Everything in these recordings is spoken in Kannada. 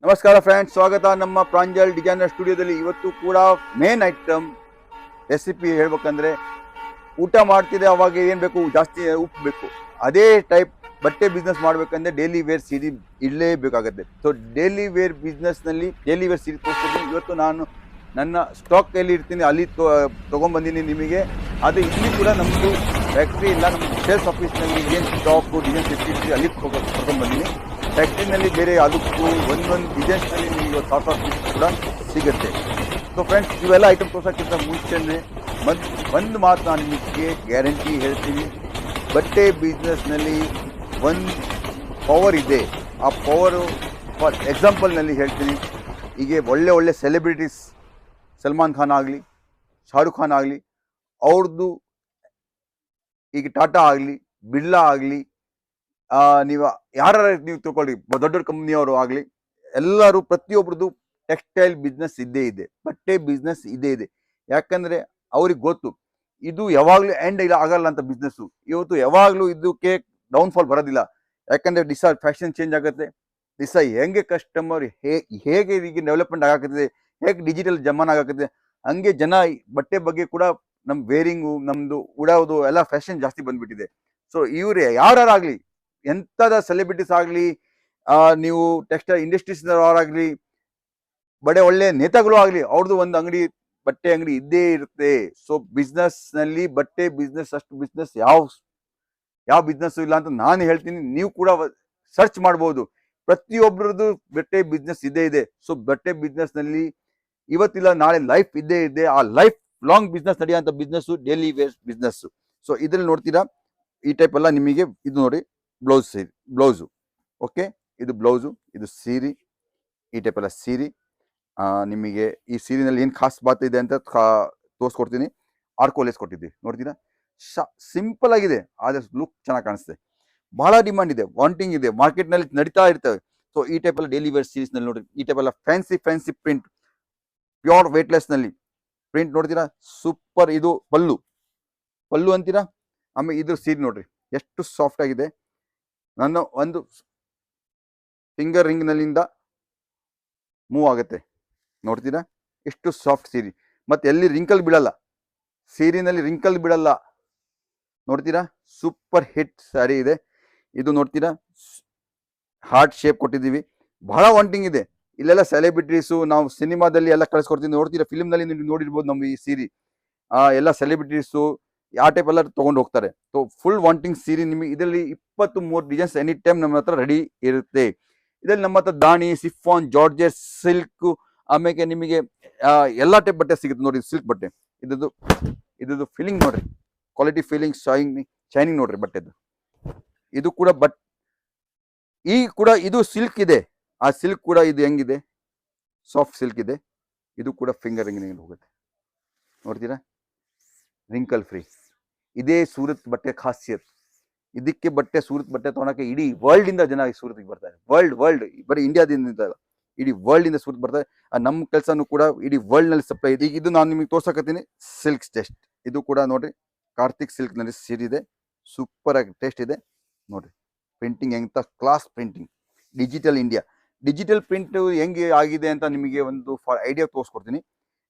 ನಮಸ್ಕಾರ ಫ್ರೆಂಡ್ಸ್, ಸ್ವಾಗತ ನಮ್ಮ ಪ್ರಾಂಜಲ್ ಡಿಸೈನರ್ ಸ್ಟುಡಿಯೋದಲ್ಲಿ. ಇವತ್ತು ಕೂಡ ಮೇನ್ ಐಟಮ್ ರೆಸಿಪಿ ಹೇಳ್ಬೇಕಂದ್ರೆ, ಊಟ ಮಾಡ್ತಿದೆ ಅವಾಗ ಏನು ಬೇಕು, ಜಾಸ್ತಿ ಉಪ್ಪು ಬೇಕು. ಅದೇ ಟೈಪ್ ಬಟ್ಟೆ ಬಿಸ್ನೆಸ್ ಮಾಡ್ಬೇಕಂದ್ರೆ ಡೈಲಿ ವೇರ್ ಸೀರೆ ಇರಲೇಬೇಕಾಗತ್ತೆ. ಸೊ ಡೈಲಿ ವೇರ್ ಬಿಸ್ನೆಸ್ನಲ್ಲಿ ಡೈಲಿ ವೇರ್ ಸೀರೆ ತೋರಿಸ್ತೀನಿ. ಇವತ್ತು ನಾನು ನನ್ನ ಸ್ಟಾಕ್ ಎಲ್ಲಿ ಇರ್ತೀನಿ ಅಲ್ಲಿ ತೊಗೊಂಡ್ಬಂದಿನಿ ನಿಮಗೆ. ಅದು ಇಲ್ಲಿ ಕೂಡ ನಮ್ಮದು ಫ್ಯಾಕ್ಟ್ರಿ ಇಲ್ಲ, ನಮ್ಮ ಸೇಲ್ಸ್ ಆಫೀಸ್ನಲ್ಲಿ ಏನು ಸ್ಟಾಕು ಡಿಸೈನ್ಸ್ ಇರ್ತಿರ್ತೀವಿ ಅಲ್ಲಿ ತೊಗೊಂಡ್ಬಂದಿನಿ. ಫ್ಯಾಕ್ಟ್ರಿನಲ್ಲಿ ಬೇರೆ ಅದಕ್ಕೂ ಒಂದೊಂದು ಡಿಸೈನ್ಸ್ನಲ್ಲಿ ನಿಮಗೆ ಸಾಫ್ಟ್ ಪೀಸ್ ಕೂಡ ಸಿಗುತ್ತೆ. ಸೊ ಫ್ರೆಂಡ್ಸ್, ಇವೆಲ್ಲ ಐಟಮ್ ತೋರ್ಸೋಕ್ಕಿಂತ ಮುಂಚೆನೇ ಒಂದು ಮಾತು ನಾನು ನಿಮಗೆ ಗ್ಯಾರಂಟಿ ಹೇಳ್ತೀನಿ. ಬಟ್ಟೆ ಬಿಸ್ನೆಸ್ನಲ್ಲಿ ಒಂದು ಪವರ್ ಇದೆ. ಆ ಪವರು ಫಾರ್ ಎಕ್ಸಾಂಪಲ್ನಲ್ಲಿ ಹೇಳ್ತೀನಿ. ಹೀಗೆ ಒಳ್ಳೆ ಸೆಲೆಬ್ರಿಟೀಸ್, ಸಲ್ಮಾನ್ ಖಾನ್ ಆಗಲಿ, ಶಾರುಖ್ ಖಾನ್ ಆಗಲಿ, ಅವ್ರದ್ದು ಈಗ ಟಾಟಾ ಆಗಲಿ, ಬಿರ್ಲಾ ಆಗಲಿ, ನೀವು ಯಾರು ನೀವು ತಿಳ್ಕೊಳ್ಳಿ, ದೊಡ್ಡ ಕಂಪ್ನಿಯವರು ಆಗಲಿ, ಎಲ್ಲರೂ ಪ್ರತಿಯೊಬ್ಬರದ್ದು ಟೆಕ್ಸ್ಟೈಲ್ ಬಿಸ್ನೆಸ್ ಇದ್ದೇ ಇದೆ, ಬಟ್ಟೆ ಬಿಸ್ನೆಸ್ ಇದ್ದೇ ಇದೆ. ಯಾಕಂದರೆ ಅವ್ರಿಗೆ ಗೊತ್ತು ಇದು ಯಾವಾಗಲೂ ಎಂಡ್ ಇಲ್ಲ ಆಗಲ್ಲ ಅಂತ ಬಿಸ್ನೆಸ್ಸು. ಇವತ್ತು ಯಾವಾಗಲೂ ಇದಕ್ಕೆ ಡೌನ್ಫಾಲ್ ಬರೋದಿಲ್ಲ. ಯಾಕಂದರೆ ದಿಸ ಫ್ಯಾಷನ್ ಚೇಂಜ್ ಆಗುತ್ತೆ, ದಿಸ ಹೆಂಗೆ ಕಸ್ಟಮರ್ ಹೇಗೆ ಈಗ ಡೆವಲಪ್ಮೆಂಟ್ ಆಗಾಕತ್ತಿದೆ, ಹೇಗೆ ಡಿಜಿಟಲ್ ಜಮಾನ ಆಗಾಕತ್ತಿದೆ, ಹಂಗೆ ಜನ ಬಟ್ಟೆ ಬಗ್ಗೆ ಕೂಡ ನಮ್ಮ ವೇರಿಂಗು, ನಮ್ಮದು ಉಡೋದು ಎಲ್ಲ ಫ್ಯಾಷನ್ ಜಾಸ್ತಿ ಬಂದ್ಬಿಟ್ಟಿದೆ. ಸೊ ಇವ್ರೆ ಯಾರಾಗಲಿ, ಎಂಥದ ಸೆಲೆಬ್ರಿಟೀಸ್ ಆಗಲಿ, ನೀವು ಟೆಕ್ಸ್ಟೈಲ್ ಇಂಡಸ್ಟ್ರೀಸ್ನವರಾಗಲಿ, ಒಳ್ಳೆ ನೇತಾಗಳು ಆಗಲಿ, ಅವ್ರದ್ದು ಒಂದು ಅಂಗಡಿ, ಬಟ್ಟೆ ಅಂಗಡಿ ಇದ್ದೇ ಇರುತ್ತೆ. ಸೊ ಬಿಸ್ನೆಸ್ನಲ್ಲಿ ಬಟ್ಟೆ ಬಿಸ್ನೆಸ್ ಅಷ್ಟು ಬಿಸ್ನೆಸ್ ಯಾವ ಬಿಸ್ನೆಸ್ಸು ಇಲ್ಲ ಅಂತ ನಾನು ಹೇಳ್ತೀನಿ. ನೀವು ಕೂಡ ಸರ್ಚ್ ಮಾಡ್ಬೋದು. ಪ್ರತಿಯೊಬ್ಬರದ್ದು ಬಟ್ಟೆ ಬಿಸ್ನೆಸ್ ಇದ್ದೇ ಇದೆ. ಸೊ ಬಟ್ಟೆ ಬಿಸ್ನೆಸ್ನಲ್ಲಿ ಇವತ್ತಿಲ್ಲ ನಾಳೆ ಲೈಫ್ ಇದ್ದೇ ಇದೆ. ಆ ಲೈಫ್ ಲಾಂಗ್ ಬಿಸ್ನೆಸ್ ನಡೆಯುವಂಥ business daily wear business. So ಇದ್ರಲ್ಲಿ ನೋಡ್ತೀರಾ ಈ ಟೈಪ್ ಎಲ್ಲ ನಿಮಗೆ. ಇದು ನೋಡಿ ಬ್ಲೌಸು, ಓಕೆ, ಇದು ಬ್ಲೌಸು, ಇದು ಸೀರೆ, ಈ ಟೈಪ್ ಎಲ್ಲ ಸೀರೆ. ನಿಮಗೆ ಈ ಸೀರೆನಲ್ಲಿ ಏನು ಖಾಸ್ ಬಾತ್ ಇದೆ ಅಂತ ತೋರಿಸ್ಕೊಡ್ತೀನಿ. ಆರ್ಕೋಲೇಸ್ ಕೊಟ್ಟಿದ್ದೀವಿ, ನೋಡ್ತೀರಾ, ಸಿಂಪಲ್ ಆಗಿದೆ, ಆದರೆ ಲುಕ್ ಚೆನ್ನಾಗಿ ಕಾಣಿಸ್ತದೆ. ಬಹಳ ಡಿಮಾಂಡ್ ಇದೆ, ವಾಂಟಿಂಗ್ ಇದೆ, ಮಾರ್ಕೆಟ್ನಲ್ಲಿ ನಡೀತಾ ಇರ್ತವೆ. ಸೊ ಈ ಟೈಪ್ ಎಲ್ಲ ಡೈಲಿ ವೇರ್ ಸೀರೀಸ್ನಲ್ಲಿ ನೋಡ್ರಿ, ಈ ಟೈಪ್ ಎಲ್ಲ ಫ್ಯಾನ್ಸಿ ಪ್ರಿಂಟ್, ಪ್ಯೂರ್ ವೇಟ್ಲೆಸ್ನಲ್ಲಿ ಪ್ರಿಂಟ್ ನೋಡ್ತೀರಾ, ಸೂಪರ್. ಇದು ಪಲ್ಲು ಅಂತೀರಾ. ಆಮೇಲೆ ಇದ್ರ ಸೀರೆ ನೋಡ್ರಿ ಎಷ್ಟು ಸಾಫ್ಟ್ ಆಗಿದೆ. ನನ್ನ ಒಂದು ಫಿಂಗರ್ ರಿಂಗ್ನಲ್ಲಿಂದ ಮೂವ್ ಆಗುತ್ತೆ, ನೋಡ್ತೀರಾ ಎಷ್ಟು ಸಾಫ್ಟ್ ಸೀರೆ. ಮತ್ತೆ ಎಲ್ಲಿ ರಿಂಕಲ್ ಬಿಡಲ್ಲ, ಸೀರೆನಲ್ಲಿ ರಿಂಕಲ್ ಬಿಡಲ್ಲ, ನೋಡ್ತೀರಾ ಸೂಪರ್ ಹಿಟ್ ಸ್ಯಾರಿ ಇದೆ. ಇದು ನೋಡ್ತೀರಾ ಹಾರ್ಟ್ ಶೇಪ್ ಕೊಟ್ಟಿದ್ದೀವಿ, ಬಹಳ ವಾಂಟಿಂಗ್ ಇದೆ. ಇಲ್ಲೆಲ್ಲ ಸೆಲೆಬ್ರಿಟೀಸು, ನಾವು ಸಿನಿಮಾದಲ್ಲಿ ಎಲ್ಲ ಕಳಿಸ್ಕೊಡ್ತೀವಿ, ನೋಡ್ತೀರಾ ಫಿಲ್ಮ್ನಲ್ಲಿ ನೀವು ನೋಡಿರ್ಬೋದು ನಮ್ಮ ಈ ಸೀರೆ. ಎಲ್ಲ ಸೆಲೆಬ್ರಿಟೀಸು ಆ ಟೈಪ್ ಎಲ್ಲ ತೊಗೊಂಡು ಹೋಗ್ತಾರೆ. ಸೊ ಫುಲ್ ವಾಂಟಿಂಗ್ ಸೀರೆ ನಿಮಗೆ. ಇದರಲ್ಲಿ 23 ಡಿಸೈನ್ಸ್ ಎನಿ ಟೈಮ್ ನಮ್ಮ ಹತ್ರ ರೆಡಿ ಇರುತ್ತೆ. ಇದರಲ್ಲಿ ನಮ್ಮ ಹತ್ರ ದಾಣಿ, ಸಿಫಾನ್, ಜಾರ್ಜೆಟ್, ಸಿಲ್ಕ್, ಆಮೇಲೆ ನಿಮಗೆ ಎಲ್ಲ ಟೈಪ್ ಬಟ್ಟೆ ಸಿಗುತ್ತೆ. ನೋಡಿ ಸಿಲ್ಕ್ ಬಟ್ಟೆ, ಇದ್ದು ಫೀಲಿಂಗ್ ನೋಡ್ರಿ, ಕ್ವಾಲಿಟಿ ಫೀಲಿಂಗ್, ಶೈನಿಂಗ್ ನೋಡ್ರಿ ಬಟ್ಟೆದು. ಇದು ಕೂಡ ಇದು ಸಿಲ್ಕ್ ಇದೆ. ಆ ಸಿಲ್ಕ್ ಕೂಡ ಇದು ಹೆಂಗಿದೆ, ಸಾಫ್ಟ್ ಸಿಲ್ಕ್ ಇದೆ. ಇದು ಕೂಡ ಫಿಂಗರ್ ರಿಂಗ್ ಹೋಗುತ್ತೆ, ನೋಡ್ತೀರಾ, ರಿಂಕಲ್ ಫ್ರೀ. ಇದೇ ಸೂರತ್ ಬಟ್ಟೆ ಖಾಸಿಯತ್. ಇದಕ್ಕೆ ಸೂರತ್ ಬಟ್ಟೆ ತೊಗೊಳಕ್ಕೆ ಇಡೀ ವರ್ಲ್ಡ್ ಇಂದ ಜನ ಸೂರತ್ಗೆ ಬರ್ತಾರೆ. ವರ್ಲ್ಡ್ ಬರೀ ಇಂಡಿಯಾದಿಂದ, ಇಡೀ ವರ್ಲ್ಡ್ ಇಂದ ಸೂರತ್ ಬರ್ತಾರೆ. ನಮ್ಮ ಕೆಲಸನೂ ಕೂಡ ಇಡೀ ವರ್ಲ್ಡ್ ನಲ್ಲಿ ಸಪ್ಲೈ ಇದೆ. ಇದು ನಾನು ನಿಮಗೆ ತೋರ್ಸಕತ್ತೀನಿ ಸಿಲ್ಕ್ ಟೆಸ್ಟ್. ಇದು ಕೂಡ ನೋಡ್ರಿ, ಕಾರ್ತಿಕ್ ಸಿಲ್ಕ್ ನಲ್ಲಿ ಸೀರೆ ಇದೆ, ಸೂಪರ್ ಆಗಿ ಟೇಸ್ಟ್ ಇದೆ. ನೋಡ್ರಿ ಪ್ರಿಂಟಿಂಗ್ ಎಂತ class printing. Digital India, digital print ಹೆಂಗೆ ಆಗಿದೆ ಅಂತ ನಿಮಗೆ ಒಂದು ಫಾರ್ ಐಡಿಯಾ ತೋರಿಸ್ಕೊಡ್ತೀನಿ.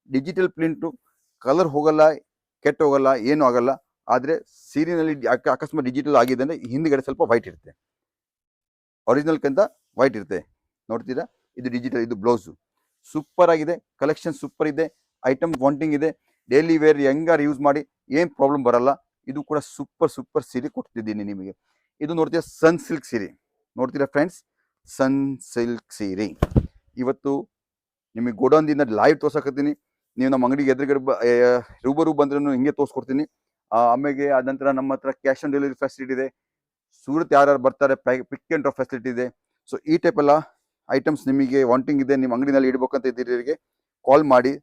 ಡಿಜಿಟಲ್ ಪ್ರಿಂಟು ಕಲರ್ ಹೋಗಲ್ಲ, ಕೆಟ್ಟ ಹೋಗಲ್ಲ, ಏನು ಆಗಲ್ಲ. ಆದರೆ ಸೀರೆನಲ್ಲಿ ಅಕಸ್ಮಾತ್ ಡಿಜಿಟಲ್ ಆಗಿದೆ ಅಂದರೆ ಹಿಂದ್ಗಡೆ ಸ್ವಲ್ಪ ವೈಟ್ ಇರುತ್ತೆ, ಒರಿಜಿನಲ್ಕಿಂತ ವೈಟ್ ಇರುತ್ತೆ, ನೋಡ್ತೀರಾ. ಇದು ಡಿಜಿಟಲ್, ಇದು ಬ್ಲೌಸು ಸೂಪರ್ ಆಗಿದೆ, ಕಲೆಕ್ಷನ್ ಸೂಪರ್ ಇದೆ, ಐಟಮ್ ವಾಂಟಿಂಗ್ ಇದೆ. ಡೈಲಿ ವೇರ್ ಹೆಂಗಾರು ಯೂಸ್ ಮಾಡಿ, ಏನು ಪ್ರಾಬ್ಲಮ್ ಬರಲ್ಲ. ಇದು ಕೂಡ ಸೂಪರ್ ಸೀರೆ ಕೊಡ್ತಿದ್ದೀನಿ ನಿಮಗೆ. ಇದು ನೋಡ್ತೀರಾ ಸನ್ ಸಿಲ್ಕ್ ಸೀರೆ, ನೋಡ್ತೀರಾ ಫ್ರೆಂಡ್ಸ್, ಸನ್ ಸಿಲ್ಕ್ ಸೀರೆ. ಇವತ್ತು ನಿಮಗೆ ಗೋಡೌನ್ದಿಂದ ಲೈವ್ ತೋರ್ಸಕತ್ತೀನಿ. ನೀವು ನಮ್ಮ ಅಂಗಡಿಗೆ ಎದುರುಗಡೆ ರೂಬರು ಬಂದ್ರೂ ಹಿಂಗೆ ತೋರಿಸ್ಕೊಡ್ತೀನಿ. ಆಮೇಲೆ ಅದ ನಂತರ ನಮ್ಮ ಹತ್ರ ಕ್ಯಾಶ್ ಆನ್ ಡೆಲಿವರಿ ಫೆಸಿಲಿಟಿ ಇದೆ. ಸೂರತ್ ಯಾರು ಬರ್ತಾರೆ ಪಿಕ್ ಆ್ಯಂಡ್ ಡ್ರಾಪ್ ಫೆಸಿಲಿಟಿ ಇದೆ. ಸೊ ಈ ಟೈಪ್ ಎಲ್ಲ ಐಟಮ್ಸ್ ನಿಮಗೆ ವಾಂಟಿಂಗ್ ಇದೆ, ನಿಮ್ಮ ಅಂಗಡಿನಲ್ಲಿ ಇಡಬೇಕಂತ ಇದ್ದೀರಿಗೆ ಕಾಲ್ ಮಾಡಿ,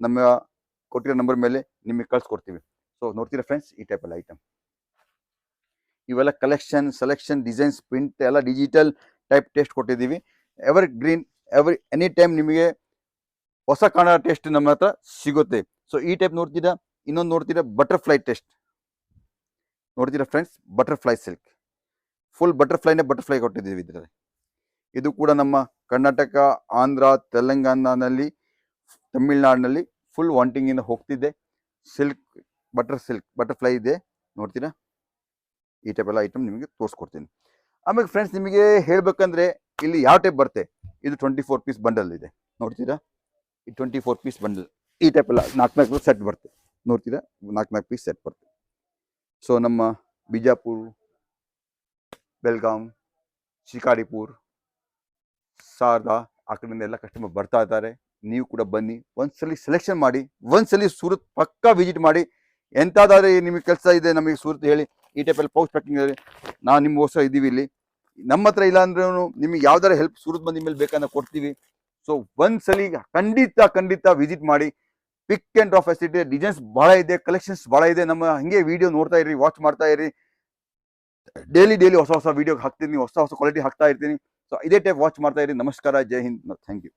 ನಮ್ಮ ಕೊಟ್ಟಿರೋ ನಂಬರ್ ಮೇಲೆ ನಿಮಗೆ ಕಳ್ಸಿಕೊಡ್ತೀವಿ. ಸೊ ನೋಡ್ತೀರಾ ಫ್ರೆಂಡ್ಸ್, ಈ ಟೈಪ್ ಎಲ್ಲ ಐಟಮ್ ಇವೆಲ್ಲ ಕಲೆಕ್ಷನ್, ಸೆಲೆಕ್ಷನ್, ಡಿಸೈನ್ಸ್, ಪ್ರಿಂಟ್ ಎಲ್ಲ ಡಿಜಿಟಲ್ ಟೈಪ್ ಟೇಸ್ಟ್ ಕೊಟ್ಟಿದ್ದೀವಿ. ಎವರ್ ಗ್ರೀನ್, ಎನಿ ಟೈಮ್ ನಿಮಗೆ ಹೊಸ ಕಾಣೋ ಟೇಸ್ಟ್ ನಮ್ಮ ಹತ್ರ ಸಿಗುತ್ತೆ. ಸೊ ಈ ಟೈಪ್ ನೋಡ್ತೀರಾ. ಇನ್ನೊಂದು ನೋಡ್ತೀರಾ ಬಟರ್ಫ್ಲೈ ಟೇಸ್ಟ್ ನೋಡ್ತೀರಾ friends, butterfly silk, full butterfly ಕೊಟ್ಟಿದ್ದೀವಿ ಇದರಲ್ಲಿ. ಇದು ಕೂಡ ನಮ್ಮ ಕರ್ನಾಟಕ, ಆಂಧ್ರ, ತೆಲಂಗಾಣನಲ್ಲಿ, ತಮಿಳ್ನಾಡಿನಲ್ಲಿ ಫುಲ್ ವಾಂಟಿಂಗ್ ಇಂದ ಹೋಗ್ತಿದ್ದೆ. ಸಿಲ್ಕ್ ಬಟರ್ಫ್ಲೈ ಇದೆ ನೋಡ್ತೀರಾ. ಈ ಟೈಪ್ ಎಲ್ಲ ಐಟಮ್ ನಿಮಗೆ ತೋರಿಸ್ಕೊಡ್ತೀನಿ. ಆಮೇಲೆ ಫ್ರೆಂಡ್ಸ್ ನಿಮಗೆ ಹೇಳ್ಬೇಕಂದ್ರೆ ಇಲ್ಲಿ ಯಾವ ಟೈಪ್ ಬರುತ್ತೆ, ಇದು 24 ಪೀಸ್ ಬಂಡಲ್ ಇದೆ ನೋಡ್ತೀರಾ. ಈ 24 ಪೀಸ್ ಬಂಡಲ್ ಈ ಟೈಪ್ ಎಲ್ಲ 4 ಸೆಟ್ ಬರುತ್ತೆ ನೋಡ್ತೀರಾ. 4 ಪೀಸ್ ಸೆಟ್ ಬರುತ್ತೆ. ಸೊ ನಮ್ಮ ಬಿಜಾಪುರ್, ಬೆಲ್ಗಾಂ, ಶಿಕಾರಿಪುರ್, ಸಾರದಾ ಆ ಕಡೆಯಿಂದ ಎಲ್ಲ ಕಸ್ಟಮರ್ ಬರ್ತಾ ಇದ್ದಾರೆ. ನೀವು ಕೂಡ ಬನ್ನಿ, ಒಂದ್ಸಲಿ ಸೆಲೆಕ್ಷನ್ ಮಾಡಿ, ಒಂದ್ಸಲಿ ಸೂರತ್ ಪಕ್ಕಾ ವಿಸಿಟ್ ಮಾಡಿ. ಎಂತಾದ್ರೆ ನಿಮಗೆ ಕೆಲಸ ಇದೆ ನಮಗೆ ಸೂರತ್ ಹೇಳಿ, ಈ ಟೈಪ್ ಅಲ್ಲಿ ಪೌಚ್ ಪ್ಯಾಕಿಂಗ್ ಹೇಳಿ, ನಾವು ನಿಮ್ಗೋಸ್ಕರ ಇದ್ದೀವಿ ಇಲ್ಲಿ. ನಮ್ಮ ಹತ್ರ ಇಲ್ಲ ಅಂದ್ರೂ ನಿಮಗೆ ಯಾವ್ದಾರ ಹೆಲ್ಪ್ ಸೂರತ್ ಬಂದ ಮೇಲೆ ಬೇಕಂದ್ರೆ ಕೊಡ್ತೀವಿ. ಸೊ ಒಂದ್ಸಲಿ ಖಂಡಿತ ವಿಸಿಟ್ ಮಾಡಿ. Pick and drop facility, designs ಬಹಳ ಇದೆ, ಕಲೆಕ್ಷನ್ಸ್ ಬಹಳ ಇದೆ. ನಮ್ಮ ಹಂಗೆ ವಿಡಿಯೋ ನೋಡ್ತಾ ಇರಿ, ವಾಚ್ ಮಾಡ್ತಾ ಇರಿ. ಡೈಲಿ ಹೊಸ ವಿಡಿಯೋ ಹಾಕ್ತೀನಿ, ಹೊಸ ಕ್ವಾಲಿಟಿ ಹಾಕ್ತಾ ಇರ್ತೀನಿ. ಸೊ ಇದೇ ಟೈಪ್ ವಾಚ್ ಮಾಡ್ತಾ ಇರಿ. ನಮಸ್ಕಾರ, ಜೈ ಹಿಂದ್, ಥ್ಯಾಂಕ್ ಯು.